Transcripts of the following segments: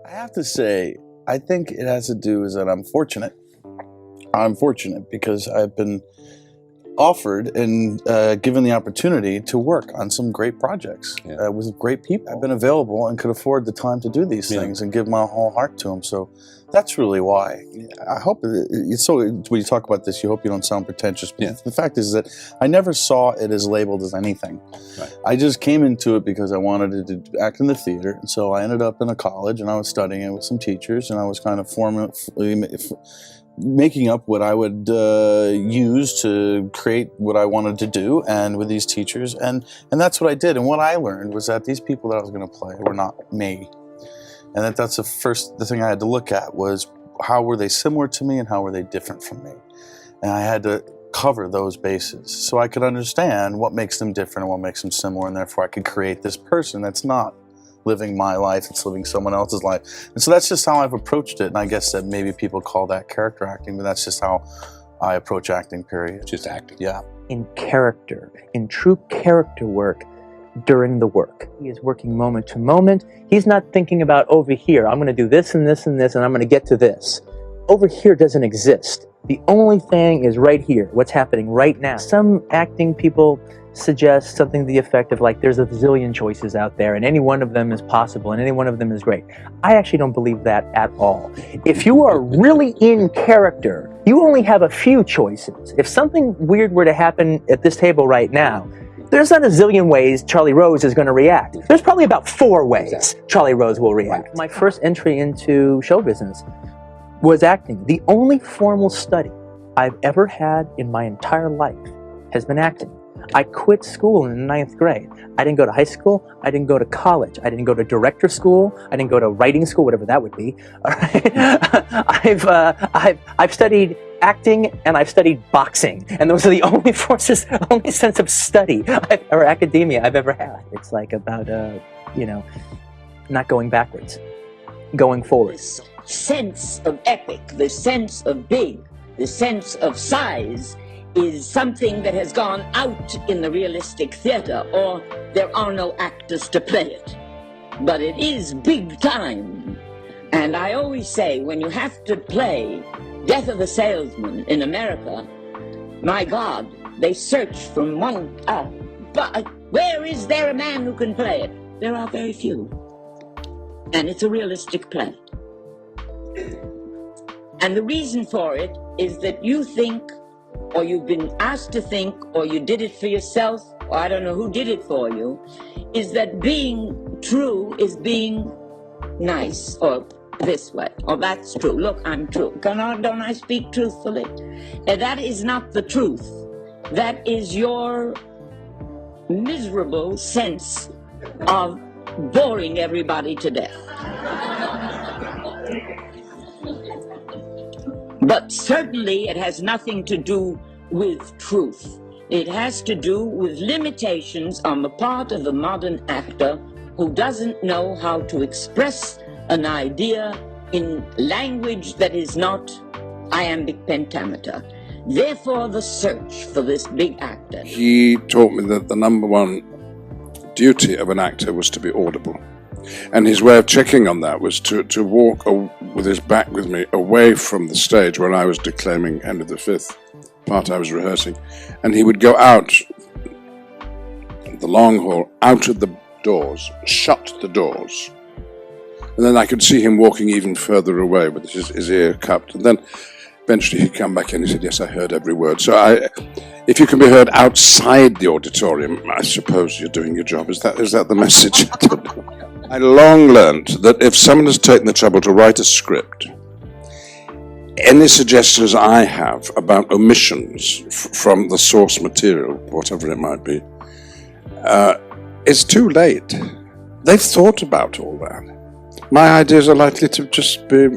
I have to say, I think it has to do with that I'm fortunate. I'm fortunate because I've been offered and given the opportunity to work on some great projects with great people. I've been available and could afford the time to do these things and give my whole heart to them. So that's really why. I hope it's so. When you talk about this, you hope you don't sound pretentious. But the fact is that I never saw it as labeled as anything. Right. I just came into it because I wanted to act in the theater, and so I ended up in a college and I was studying it with some teachers, and I was kind of making up what I would use to create what I wanted to do, and with these teachers, and that's what I did. And what I learned was that these people that I was going to play were not me, and that's the thing I had to look at was how were they similar to me and how were they different from me, and I had to cover those bases so I could understand what makes them different and what makes them similar, and therefore I could create this person that's not living my life, it's living someone else's life. And so that's just how I've approached it, and I guess that maybe people call that character acting, but that's just how I approach acting, period. Just acting. Yeah. In character, in true character work, during the work. He is working moment to moment. He's not thinking about over here, I'm going to do this and this and this, and I'm going to get to this. Over here doesn't exist. The only thing is right here, what's happening right now. Some acting people suggest something to the effect of like there's a zillion choices out there and any one of them is possible and any one of them is great. I actually don't believe that at all. If you are really in character, you only have a few choices. If something weird were to happen at this table right now, there's not a zillion ways Charlie Rose is going to react. There's probably about 4 ways Charlie Rose will react. My first entry into show business was acting. The only formal study I've ever had in my entire life has been acting. I quit school in the 9th grade. I didn't go to high school. I didn't go to college. I didn't go to director school. I didn't go to writing school, whatever that would be. All right? I've studied acting and I've studied boxing, and those are the only only sense of study or academia I've ever had. It's like about not going backwards, going forward. This sense of epic, the sense of big, the sense of size is something that has gone out in the realistic theater, or there are no actors to play it. But it is big time. And I always say, when you have to play Death of the Salesman in America, my God, they search from but where is there a man who can play it? There are very few. And it's a realistic play. And the reason for it is that you think, or you've been asked to think, or you did it for yourself, or I don't know who did it for you, is that being true is being nice, or this way, or that's true. Look, I'm true. Don't I speak truthfully? And that is not the truth. That is your miserable sense of boring everybody to death. But certainly it has nothing to do with truth. It has to do with limitations on the part of the modern actor who doesn't know how to express an idea in language that is not iambic pentameter. Therefore, the search for this big actor. He taught me that the #1 duty of an actor was to be audible. And his way of checking on that was to walk with his back with me away from the stage when I was declaiming End of the Fifth part I was rehearsing. And he would go out the long hall, out of the doors, shut the doors. And then I could see him walking even further away with his ear cupped. And then eventually he'd come back in and he said, yes, I heard every word. So if you can be heard outside the auditorium, I suppose you're doing your job. Is that the message? I long learned that if someone has taken the trouble to write a script, any suggestions I have about omissions from the source material, whatever it might be, it's too late. They've thought about all that. My ideas are likely to just be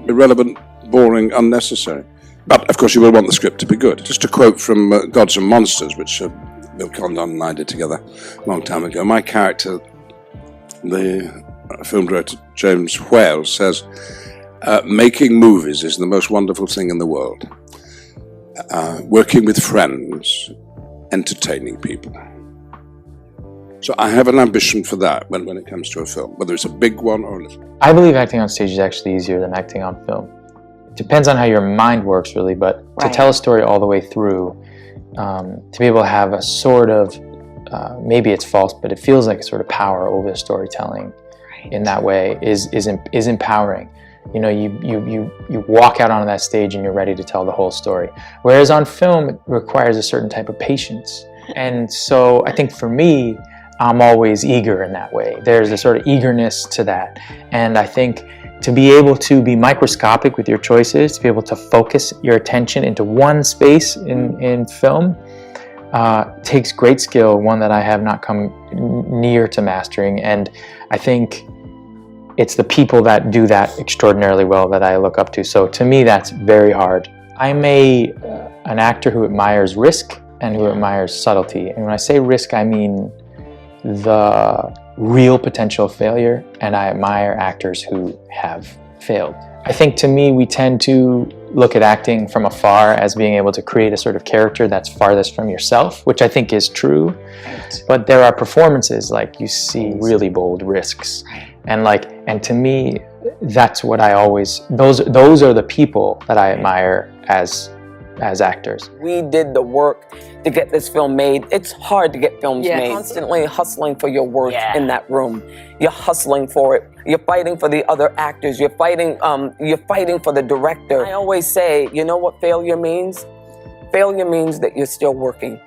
irrelevant, boring, unnecessary. But, of course, you will want the script to be good. Just a quote from Gods and Monsters, which Bill Condon and I did together a long time ago. My character, the film director James Whale, says, making movies is the most wonderful thing in the world. Working with friends, entertaining people. So I have an ambition for that when it comes to a film, whether it's a big one or a little. I believe acting on stage is actually easier than acting on film. It depends on how your mind works, really, but to tell a story all the way through, to be able to have a sort of, maybe it's false, but it feels like a sort of power over the storytelling in that way is empowering. You know, you walk out onto that stage and you're ready to tell the whole story. Whereas on film, it requires a certain type of patience. And so I think for me, I'm always eager in that way. There's a sort of eagerness to that. And I think to be able to be microscopic with your choices, to be able to focus your attention into one space in film, takes great skill, one that I have not come near to mastering. And I think it's the people that do that extraordinarily well that I look up to. So to me, that's very hard. I'm an actor who admires risk and who admires subtlety. And when I say risk, I mean the real potential of failure, and I admire actors who have failed. I think to me, we tend to look at acting from afar as being able to create a sort of character that's farthest from yourself, which I think is true. But there are performances, like you see really bold risks. And to me, that's what I always, those are the people that I admire as actors. We did the work to get this film made. It's hard to get films made. Constantly hustling for your worth in that room. You're hustling for it. You're fighting for the other actors. You're fighting for the director. I always say, you know what failure means? Failure means that you're still working.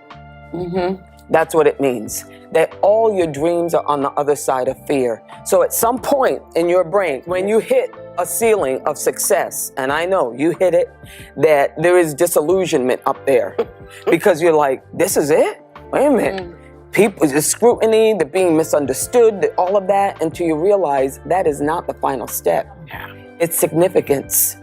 That's what it means. That all your dreams are on the other side of fear. So at some point in your brain, when you hit a ceiling of success, and I know you hit it, that there is disillusionment up there. Because you're like, this is it? Wait a minute. People, the scrutiny, the being misunderstood, all of that, until you realize that is not the final step. It's significance.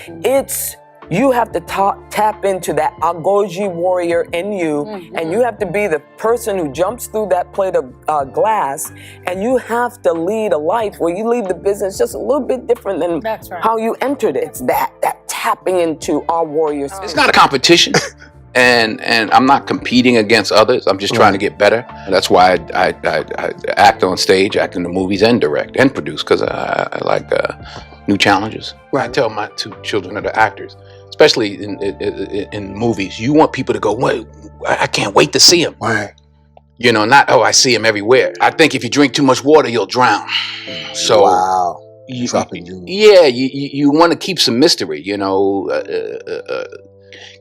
It's, you have to tap into that Agoji warrior in you, and you have to be the person who jumps through that plate of glass, and you have to lead a life where you leave the business just a little bit different than how you entered it. It's that tapping into our warriors. It's not a competition. And I'm not competing against others. I'm just trying to get better. That's why I act on stage, act in the movies, and direct and produce, because I like new challenges. I tell my two children that are actors, especially in movies, you want people to go, wait, I can't wait to see him. You know, not, oh, I see him everywhere. I think if you drink too much water, you'll drown. So you want to keep some mystery, you know,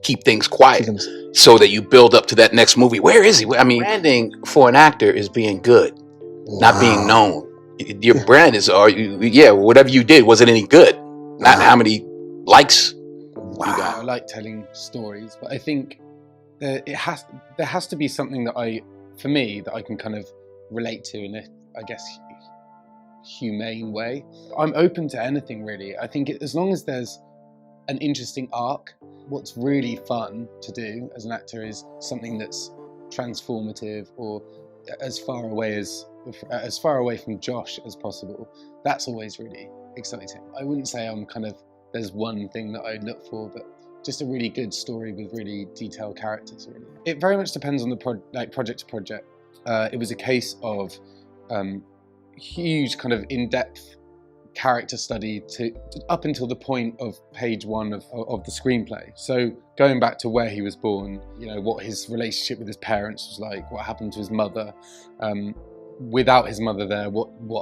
keep things quiet so that you build up to that next movie. Where is he? I mean, branding for an actor is being good, not being known. Your brand is, whatever you did, was it any good? Not how many likes you got. I like telling stories, but I think there has to be something that for me, that I can kind of relate to in a, I guess, humane way. I'm open to anything, really. I think as long as there's an interesting arc, what's really fun to do as an actor is something that's transformative, or as far away from Josh as possible. That's always really exciting. I wouldn't say there's one thing that I look for, but just a really good story with really detailed characters, really. It very much depends on the project to project. It was a case of huge kind of in-depth character study up until the point of page 1 of the screenplay. So going back to where he was born, you know, what his relationship with his parents was like, what happened to his mother, without his mother there,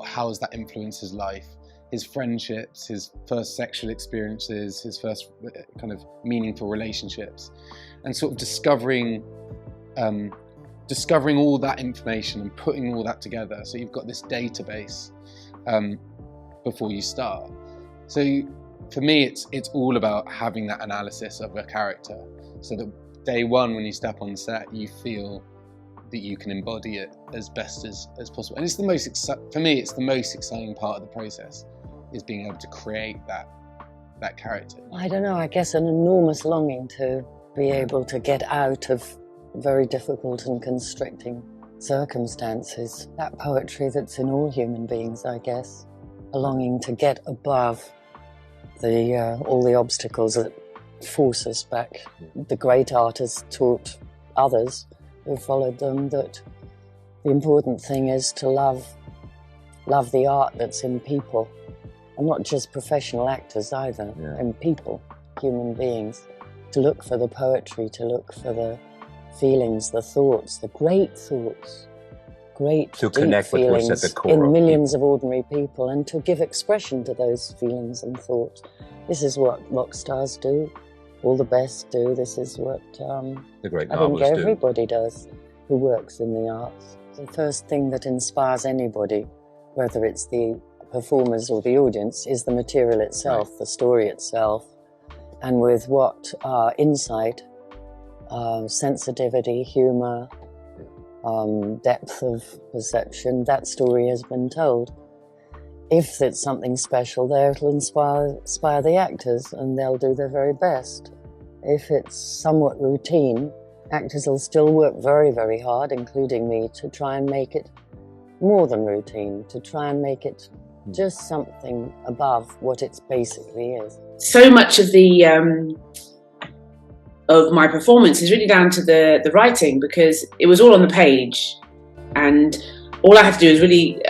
how has that influenced his life, his friendships, his first sexual experiences, his first kind of meaningful relationships, and sort of discovering all that information and putting all that together. So you've got this database before you start. So for me, it's all about having that analysis of a character, so that day one, when you step on set, you feel that you can embody it as best as possible. And it's the most for me, it's the most exciting part of the process, is being able to create that character. I don't know, I guess an enormous longing to be able to get out of very difficult and constricting circumstances. That poetry that's in all human beings, I guess. A longing to get above all the obstacles that force us back. The great artists taught others who followed them that The important thing is to love the art that's in people, and not just professional actors either, in people, human beings. To look for the poetry, to look for the feelings, the thoughts, the great thoughts, great to deep connect with feelings what's at the core in of millions of ordinary people, and to give expression to those feelings and thoughts. This is what rock stars do, all the best do. This is what the great I think novelists do. everybody does who works in the arts. The first thing that inspires anybody, whether it's the performers or the audience, is the material itself, the story itself, and with what insight, sensitivity, humour, depth of perception, that story has been told. If it's something special there, it'll inspire the actors, and they'll do their very best. If it's somewhat routine, actors will still work very, very hard, including me, to try and make it more than routine, to try and make it just something above what it basically is. So much of of my performance is really down to the writing, because it was all on the page, and all I had to do is really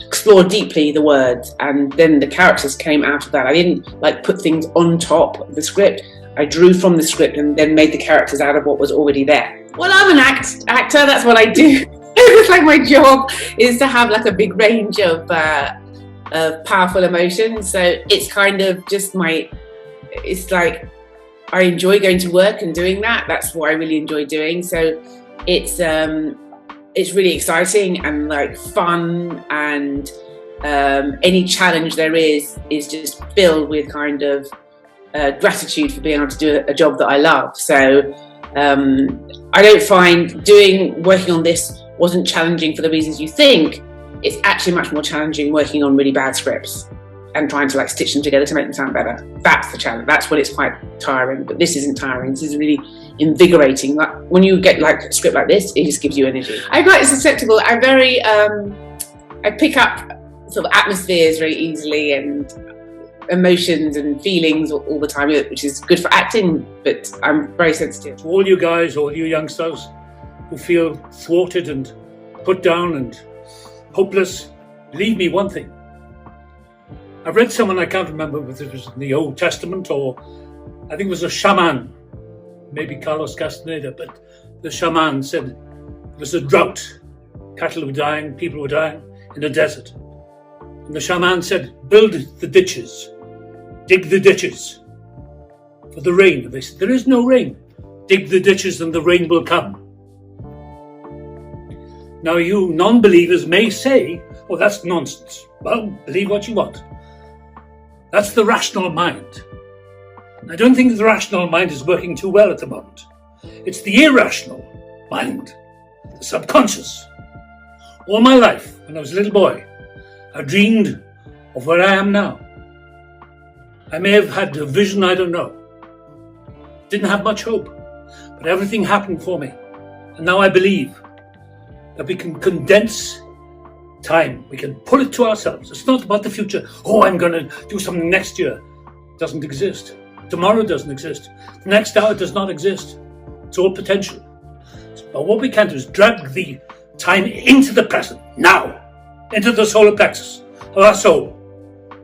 explore deeply the words, and then the characters came out of that. I didn't like put things on top of the script. I drew from the script and then made the characters out of what was already there. Well, I'm an actor, that's what I do. It's like my job is to have like a big range of powerful emotions. So it's kind of just it's like I enjoy going to work and doing that. That's what I really enjoy doing. So it's really exciting and like fun, and any challenge there is just filled with kind of gratitude for being able to do a job that I love. So I don't find working on this wasn't challenging for the reasons you think. It's actually much more challenging working on really bad scripts and trying to like stitch them together to make them sound better. That's the challenge. That's when it's quite tiring. But this isn't tiring. This is really invigorating. Like when you get like a script like this, it just gives you energy. I'm quite susceptible. I'm very I pick up sort of atmospheres very easily and emotions and feelings all the time, which is good for acting, but I'm very sensitive. To all you guys, all you youngsters who feel thwarted and put down and hopeless, believe me one thing. I've read someone, I can't remember whether it was in the Old Testament or I think it was a shaman, maybe Carlos Castaneda, but the shaman said there was a drought. Cattle were dying, people were dying in a desert. And the shaman said, build the ditches, dig the ditches for the rain. And they said, there is no rain. Dig the ditches and the rain will come. Now you non-believers may say, oh, that's nonsense. Well, believe what you want. That's the rational mind. I don't think the rational mind is working too well at the moment. It's the irrational mind, the subconscious. All my life, when I was a little boy, I dreamed of where I am now. I may have had a vision, I don't know. Didn't have much hope, but everything happened for me. And now I believe that we can condense time. We can pull it to ourselves. It's not about the future. Oh, I'm going to do something next year. It doesn't exist. Tomorrow doesn't exist. The next hour does not exist. It's all potential. But what we can do is drag the time into the present, now, into the solar plexus of our soul.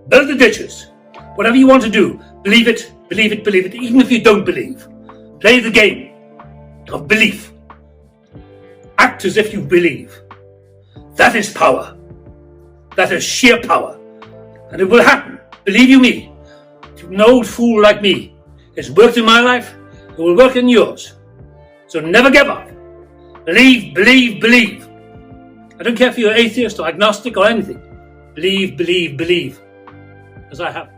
Build the ditches. Whatever you want to do, believe it, believe it, believe it, even if you don't believe. Play the game of belief. Act as if you believe. That is power. That is sheer power. And it will happen. Believe you me. If an old fool like me has worked in my life, it will work in yours. So never give up. Believe, believe, believe. I don't care if you're atheist or agnostic or anything. Believe, believe, believe. As I have.